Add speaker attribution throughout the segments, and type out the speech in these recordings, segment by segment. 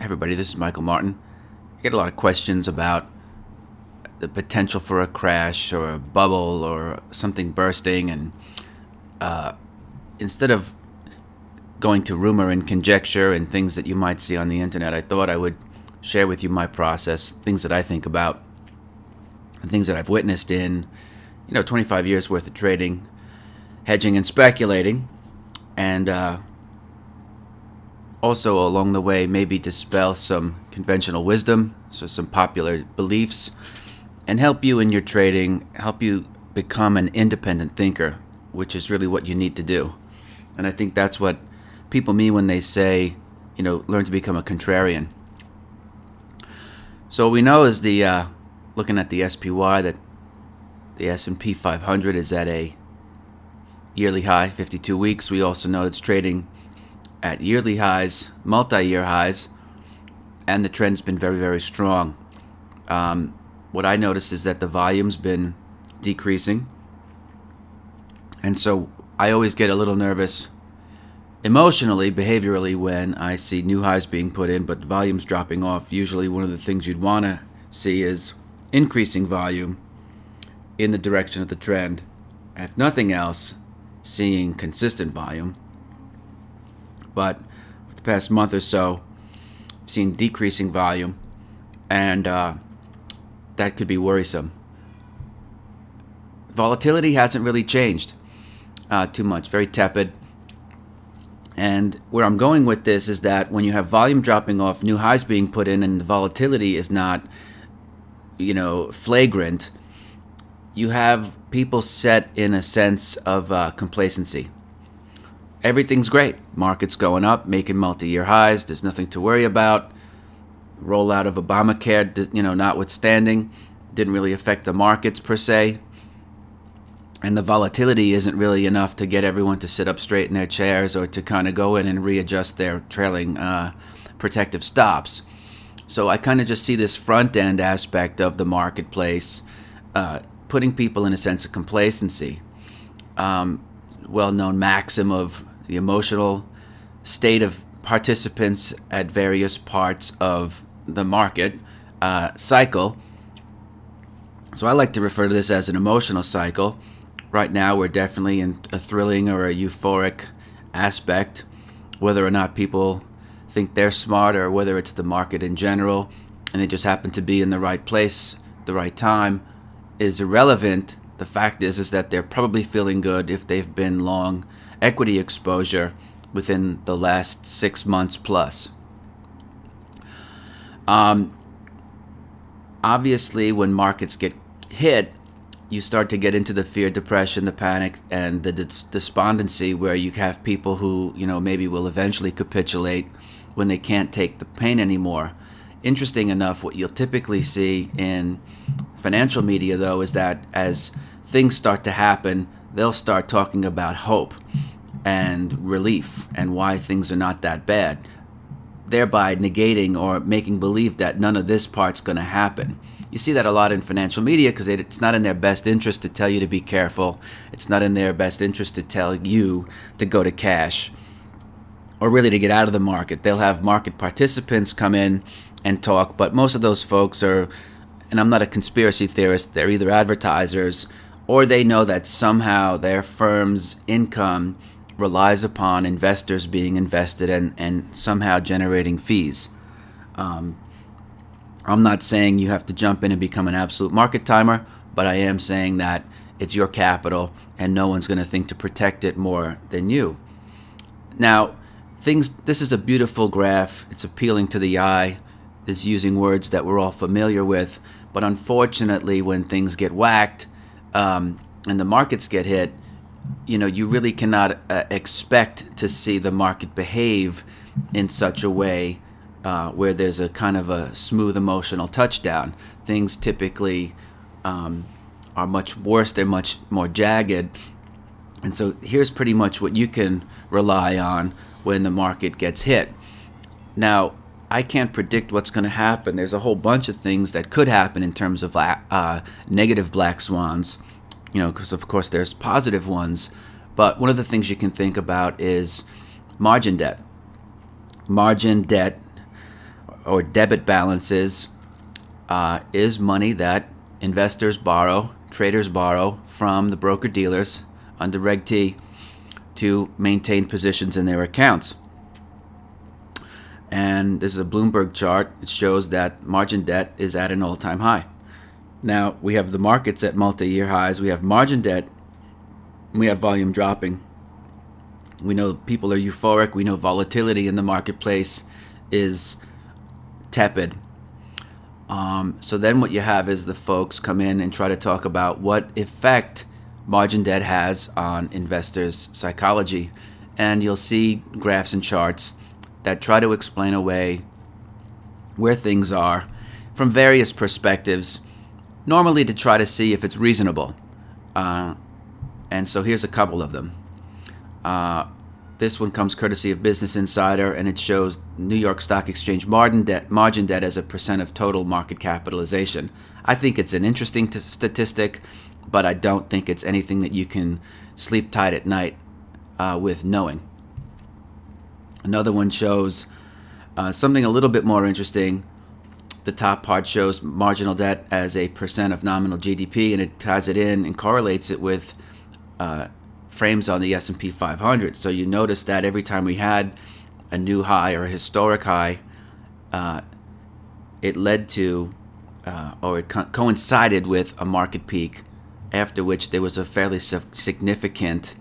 Speaker 1: Everybody, this is Michael Martin. I get a lot of questions about the potential for a crash or a bubble or something bursting, and instead of going to rumor and conjecture and things that you might see on the internet, I thought I would share with you my process, things that I think about, and things that I've witnessed in 25 years worth of trading, hedging and speculating, and also along the way maybe dispel some conventional wisdom, so some popular beliefs, and help you in your trading, help you become an independent thinker, which is really what you need to do. And I think that's what people mean when they say, learn to become a contrarian. So what we know is looking at the SPY, that the S&P 500 is at a yearly high, 52 weeks. We also know it's trading at yearly highs, multi-year highs, and the trend's been very, very strong. What I noticed is that the volume's been decreasing, and so I always get a little nervous emotionally, behaviorally, when I see new highs being put in, but the volume's dropping off. Usually one of the things you'd want to see is increasing volume in the direction of the trend. If nothing else, seeing consistent volume. But for the past month or so, I've seen decreasing volume, and that could be worrisome. Volatility hasn't really changed too much, very tepid. And where I'm going with this is that when you have volume dropping off, new highs being put in, and the volatility is not, flagrant, you have people set in a sense of complacency. Everything's great. Market's going up, making multi-year highs. There's nothing to worry about. Rollout of Obamacare, notwithstanding, didn't really affect the markets per se. And the volatility isn't really enough to get everyone to sit up straight in their chairs or to kind of go in and readjust their trailing protective stops. So I kind of just see this front-end aspect of the marketplace putting people in a sense of complacency. Well-known maxim of the emotional state of participants at various parts of the market cycle. So I like to refer to this as an emotional cycle. Right now we're definitely in a thrilling or a euphoric aspect. Whether or not people think they're smart, or whether it's the market in general and they just happen to be in the right place, the right time, is irrelevant. The fact is that they're probably feeling good if they've been long equity exposure within the last 6 months plus. Obviously, when markets get hit, you start to get into the fear, depression, the panic, and the despondency, where you have people who, maybe will eventually capitulate when they can't take the pain anymore. Interesting enough, what you'll typically see in financial media, though, is that as things start to happen, they'll start talking about hope and relief and why things are not that bad, thereby negating or making believe that none of this part's going to happen. You see that a lot in financial media because it's not in their best interest to tell you to be careful. It's not in their best interest to tell you to go to cash or really to get out of the market. They'll have market participants come in and talk, but most of those folks are, and I'm not a conspiracy theorist, they're either advertisers or they know that somehow their firm's income relies upon investors being invested and somehow generating fees. I'm not saying you have to jump in and become an absolute market timer, but I am saying that it's your capital and no one's going to think to protect it more than you. Now, this is a beautiful graph. It's appealing to the eye. It's using words that we're all familiar with, but unfortunately when things get whacked and the markets get hit, you really cannot expect to see the market behave in such a way where there's a kind of a smooth emotional touchdown. Things typically are much worse. They're much more jagged. And so here's pretty much what you can rely on when the market gets hit. Now, I can't predict what's going to happen. There's a whole bunch of things that could happen in terms of negative black swans, because of course there's positive ones. But one of the things you can think about is margin debt. Margin debt, or debit balances is money that investors borrow, traders borrow from the broker dealers under Reg T to maintain positions in their accounts. And this is a Bloomberg chart. It shows that margin debt is at an all-time high. Now, we have the markets at multi-year highs. We have margin debt. We have volume dropping. We know people are euphoric. We know volatility in the marketplace is tepid. So then what you have is the folks come in and try to talk about what effect margin debt has on investors' psychology. And you'll see graphs and charts that try to explain away where things are from various perspectives, normally to try to see if it's reasonable. And so here's a couple of them. This one comes courtesy of Business Insider, and it shows New York Stock Exchange margin debt as a percent of total market capitalization. I think it's an interesting statistic, but I don't think it's anything that you can sleep tight at night with knowing. Another one shows something a little bit more interesting. The top part shows marginal debt as a percent of nominal GDP, and it ties it in and correlates it with frames on the S&P 500. So you notice that every time we had a new high or a historic high, it led to or it coincided with a market peak, after which there was a fairly significant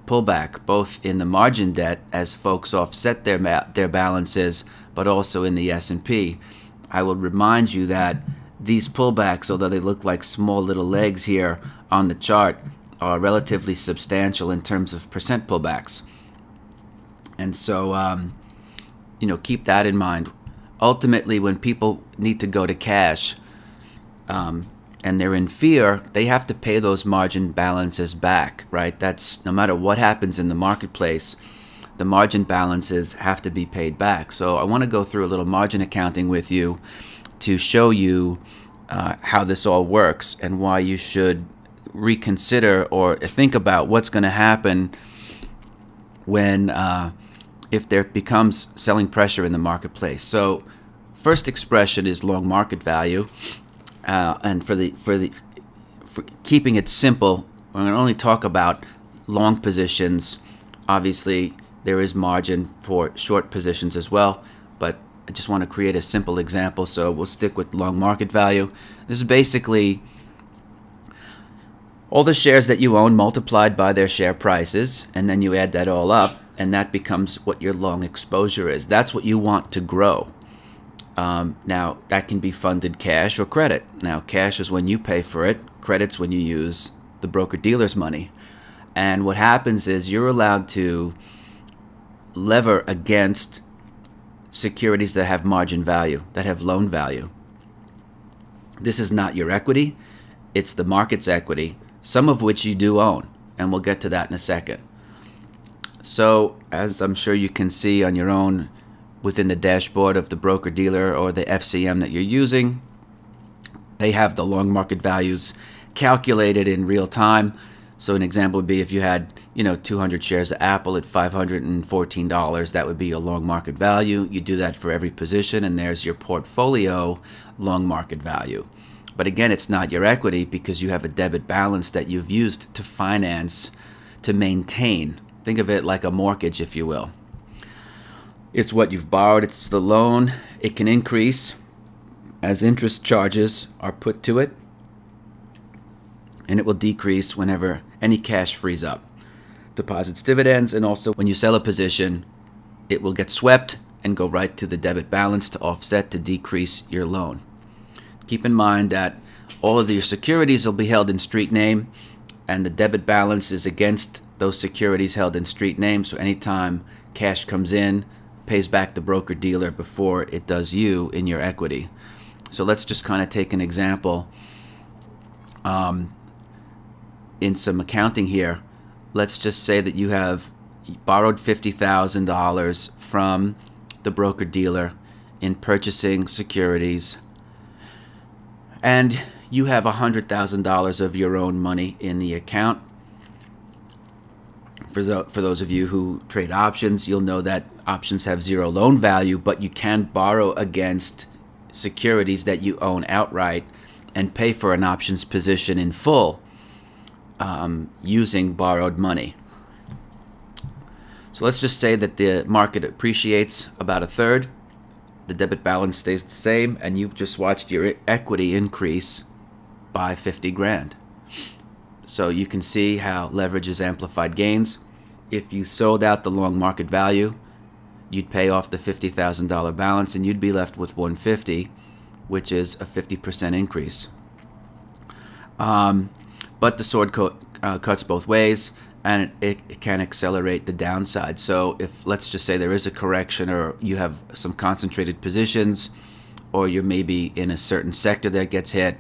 Speaker 1: pullback, both in the margin debt as folks offset their balances, but also in the S&P. I will remind you that these pullbacks, although they look like small little legs here on the chart, are relatively substantial in terms of percent pullbacks. And so, keep that in mind. Ultimately, when people need to go to cash and they're in fear, they have to pay those margin balances back, right? That's no matter what happens in the marketplace, the margin balances have to be paid back. So I want to go through a little margin accounting with you to show you how this all works and why you should reconsider or think about what's going to happen when if there becomes selling pressure in the marketplace. So first expression is long market value, and for keeping it simple, we're going to only talk about long positions. Obviously there is margin for short positions as well, but I just want to create a simple example, so we'll stick with long market value. This is basically all the shares that you own multiplied by their share prices, and then you add that all up, and that becomes what your long exposure is. That's what you want to grow. Now, that can be funded cash or credit. Now, cash is when you pay for it. Credit's when you use the broker-dealer's money. And what happens is you're allowed to lever against securities that have margin value, that have loan value. This is not your equity. It's the market's equity, some of which you do own, and we'll get to that in a second. So, as I'm sure you can see on your own within the dashboard of the broker-dealer or the FCM that you're using, they have the long market values calculated in real time. So an example would be if you had 200 shares of Apple at $514, that would be a long market value. You do that for every position, and there's your portfolio long market value. But again, it's not your equity because you have a debit balance that you've used to finance, to maintain. Think of it like a mortgage, if you will. It's what you've borrowed. It's the loan. It can increase as interest charges are put to it, and it will decrease whenever any cash frees up. Deposits, dividends, and also when you sell a position, it will get swept and go right to the debit balance to offset, to decrease your loan. Keep in mind that all of your securities will be held in street name, and the debit balance is against those securities held in street name. So anytime cash comes in, pays back the broker-dealer before it does you in your equity. So let's just kind of take an example in some accounting here. Let's just say that you have borrowed $50,000 from the broker-dealer in purchasing securities, and you have $100,000 of your own money in the account. For those of you who trade options, you'll know that options have zero loan value, but you can borrow against securities that you own outright and pay for an options position in full using borrowed money. So let's just say that the market appreciates about a third, the debit balance stays the same, and you've just watched your equity increase by 50 grand. So you can see how leverage has amplified gains. If you sold out the long market value, you'd pay off the $50,000 balance and you'd be left with 150, which is a 50% increase. But the sword cuts both ways, and it can accelerate the downside. So if, let's just say, there is a correction, or you have some concentrated positions, or you're maybe in a certain sector that gets hit,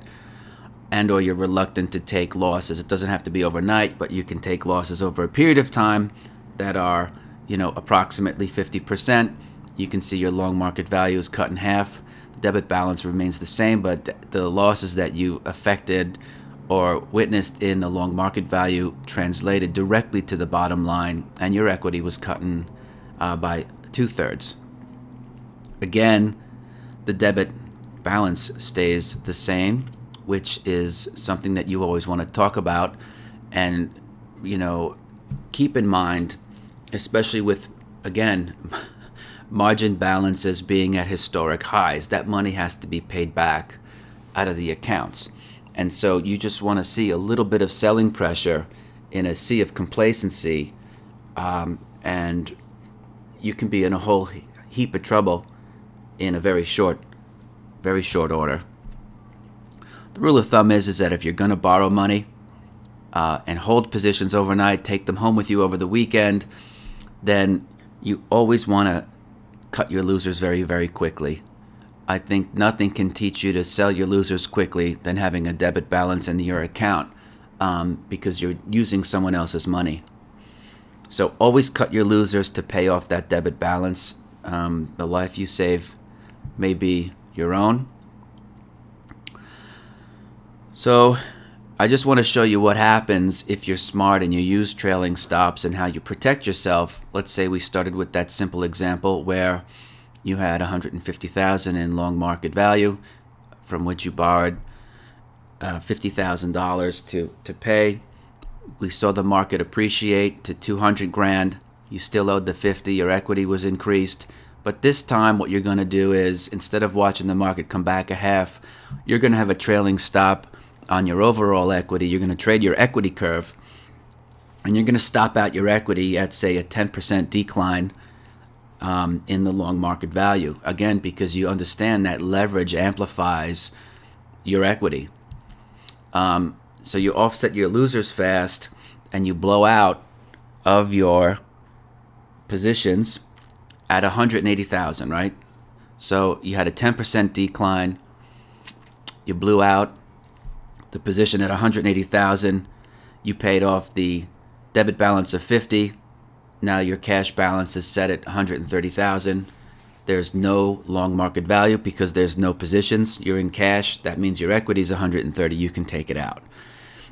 Speaker 1: and or you're reluctant to take losses. It doesn't have to be overnight, but you can take losses over a period of time that are, approximately 50%. You can see your long market value is cut in half. The debit balance remains the same, but the losses that you affected or witnessed in the long market value translated directly to the bottom line, and your equity was cut in by 2/3. Again, the debit balance stays the same, which is something that you always want to talk about and, keep in mind, especially with, again, margin balances being at historic highs. That money has to be paid back out of the accounts. And so you just want to see a little bit of selling pressure in a sea of complacency, and you can be in a whole heap of trouble in a very short order. The rule of thumb is that if you're going to borrow money and hold positions overnight, take them home with you over the weekend, then you always want to cut your losers very, very quickly. I think nothing can teach you to sell your losers quickly than having a debit balance in your account, because you're using someone else's money. So always cut your losers to pay off that debit balance. The life you save may be your own. So I just want to show you what happens if you're smart and you use trailing stops and how you protect yourself. Let's say we started with that simple example where you had $150,000 in long market value, from which you borrowed $50,000 to pay. We saw the market appreciate to 200 grand. You still owed the 50. Your equity was increased. But this time what you're going to do is, instead of watching the market come back a half, you're going to have a trailing stop on your overall equity. You're going to trade your equity curve, and you're going to stop out your equity at, say, a 10% decline in the long market value. Again, because you understand that leverage amplifies your equity. So you offset your losers fast, and you blow out of your positions at 180,000, right? So you had a 10% decline. You blew out the position at 180,000. You paid off the debit balance of 50. Now your cash balance is set at 130,000. There's no long market value because there's no positions. You're in cash. That means your equity is 130. You can take it out.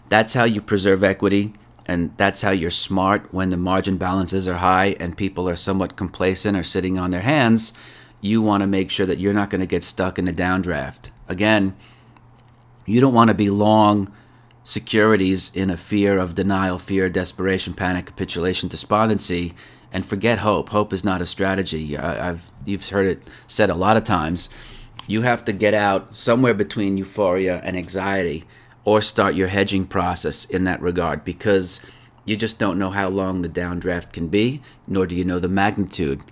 Speaker 1: That's how you preserve equity, and that's how you're smart when the margin balances are high and people are somewhat complacent or sitting on their hands. You want to make sure that you're not going to get stuck in a downdraft. Again, you don't want to be long securities in a fear of denial, fear, desperation, panic, capitulation, despondency, and forget hope. Hope is not a strategy. You've heard it said a lot of times. You have to get out somewhere between euphoria and anxiety, or start your hedging process in that regard, because you just don't know how long the downdraft can be, nor do you know the magnitude.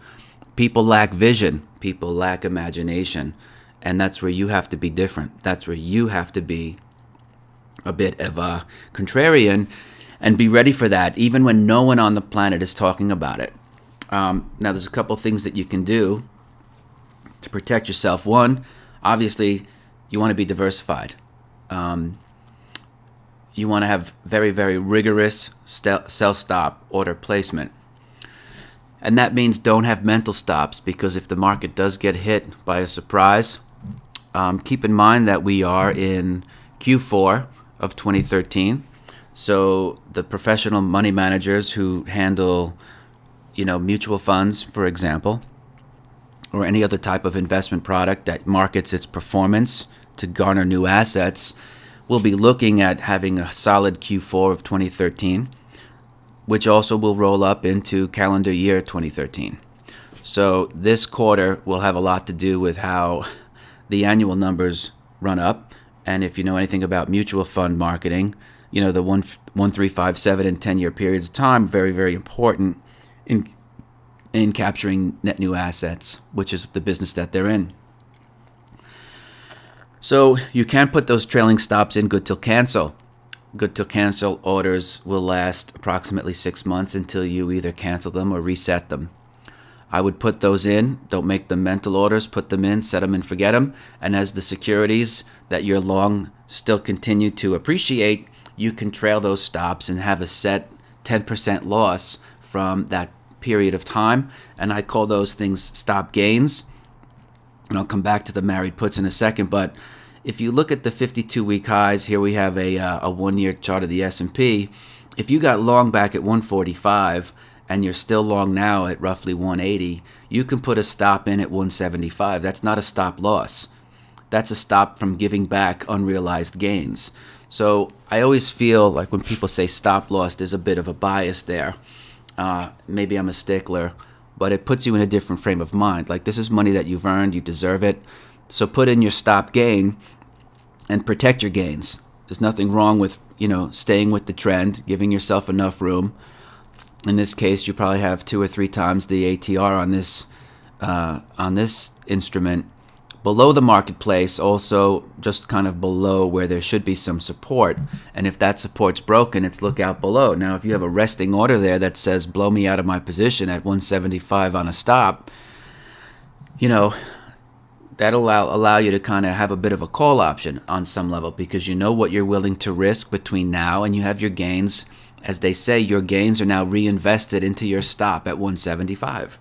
Speaker 1: People lack vision. People lack imagination. And that's where you have to be different. That's where you have to be a bit of a contrarian and be ready for that, even when no one on the planet is talking about it. Now, there's a couple things that you can do to protect yourself. One, obviously, you want to be diversified. You want to have very, very rigorous sell stop order placement. And that means don't have mental stops, because if the market does get hit by a surprise, keep in mind that we are in Q4 of 2013. So the professional money managers who handle, mutual funds, for example, or any other type of investment product that markets its performance to garner new assets, will be looking at having a solid Q4 of 2013, which also will roll up into calendar year 2013. So this quarter will have a lot to do with how the annual numbers run up. And if you know anything about mutual fund marketing, the 1, 3, 5, 7, and 10-year periods of time, very, very important in capturing net new assets, which is the business that they're in. So you can put those trailing stops in good till cancel. Good till cancel orders will last approximately 6 months until you either cancel them or reset them. I would put those in. Don't make them mental orders. Put them in, set them and forget them. And as the securities that you're long still continue to appreciate, you can trail those stops and have a set 10% loss from that period of time. And I call those things stop gains. And I'll come back to the married puts in a second. But if you look at the 52-week highs, here we have a one-year chart of the S&P. If you got long back at 145 and you're still long now at roughly 180, you can put a stop in at 175. That's not a stop loss. That's a stop from giving back unrealized gains. So I always feel like when people say stop loss, there's a bit of a bias there. Maybe I'm a stickler, but it puts you in a different frame of mind. Like, this is money that you've earned, you deserve it. So put in your stop gain and protect your gains. There's nothing wrong with, staying with the trend, giving yourself enough room. In this case, you probably have 2 or 3 times the ATR on this instrument. Below the marketplace, also just kind of below where there should be some support. And if that support's broken, it's look out below. Now, if you have a resting order there that says blow me out of my position at 175 on a stop, that'll allow you to kind of have a bit of a call option on some level, because you know what you're willing to risk between now and you have your gains. As they say, your gains are now reinvested into your stop at 175,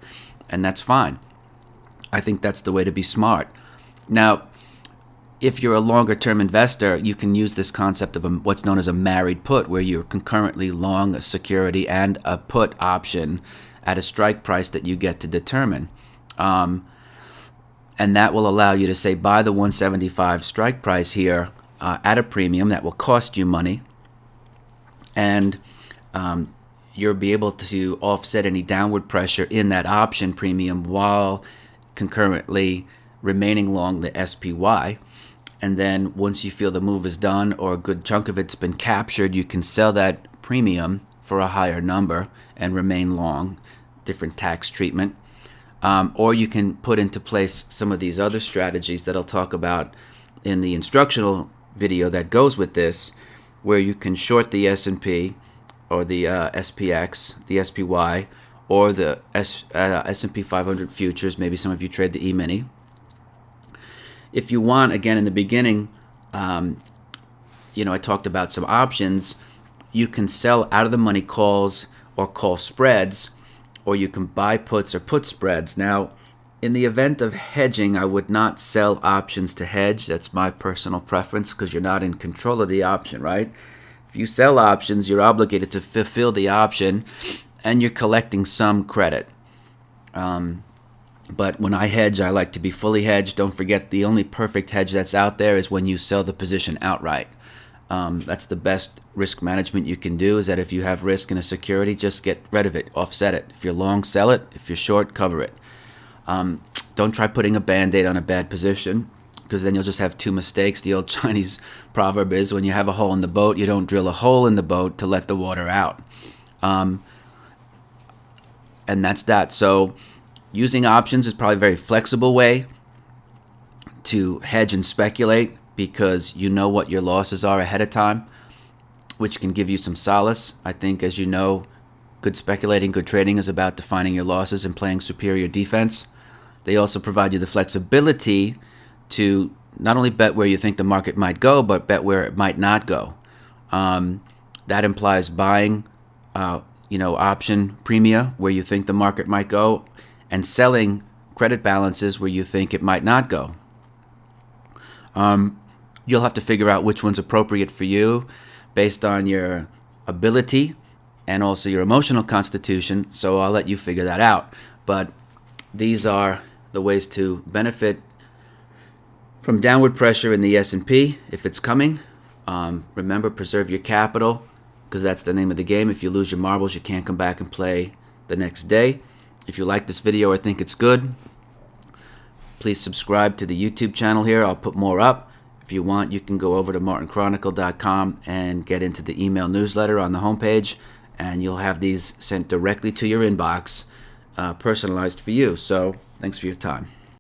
Speaker 1: and that's fine. I think that's the way to be smart. Now, if you're a longer-term investor, you can use this concept of what's known as a married put, where you're concurrently long a security and a put option at a strike price that you get to determine. And that will allow you to say, buy the 175 strike price here at a premium that will cost you money, and you'll be able to offset any downward pressure in that option premium while concurrently remaining long the SPY. And then once you feel the move is done or a good chunk of it's been captured, you can sell that premium for a higher number and remain long, different tax treatment. Or you can put into place some of these other strategies that I'll talk about in the instructional video that goes with this, where you can short the S&P or the SPX, the SPY, or the S&P 500 futures. Maybe some of you trade the E-mini. If you want, again, in the beginning, I talked about some options. You can sell out of the money calls or call spreads, or you can buy puts or put spreads. Now, in the event of hedging, I would not sell options to hedge. That's my personal preference, because you're not in control of the option, right? If you sell options, you're obligated to fulfill the option, and you're collecting some credit. But when I hedge, I like to be fully hedged. Don't forget, the only perfect hedge that's out there is when you sell the position outright. That's the best risk management you can do, is that if you have risk in a security, just get rid of it, offset it. If you're long, sell it. If you're short, cover it. Don't try putting a Band-Aid on a bad position, because then you'll just have 2 mistakes. The old Chinese proverb is, when you have a hole in the boat, you don't drill a hole in the boat to let the water out. And that's that. So using options is probably a very flexible way to hedge and speculate, because you know what your losses are ahead of time, which can give you some solace. I think, as you know, good speculating, good trading is about defining your losses and playing superior defense. They also provide you the flexibility to not only bet where you think the market might go, but bet where it might not go. That implies buying, option premia where you think the market might go, and selling credit balances where you think it might not go. You'll have to figure out which one's appropriate for you based on your ability and also your emotional constitution, so I'll let you figure that out. But these are the ways to benefit from downward pressure in the S&P if it's coming. Remember, preserve your capital, because that's the name of the game. If you lose your marbles, you can't come back and play the next day. If you like this video or think it's good, please subscribe to the YouTube channel here. I'll put more up. If you want, you can go over to martinchronicle.com and get into the email newsletter on the homepage, and you'll have these sent directly to your inbox, personalized for you. So thanks for your time.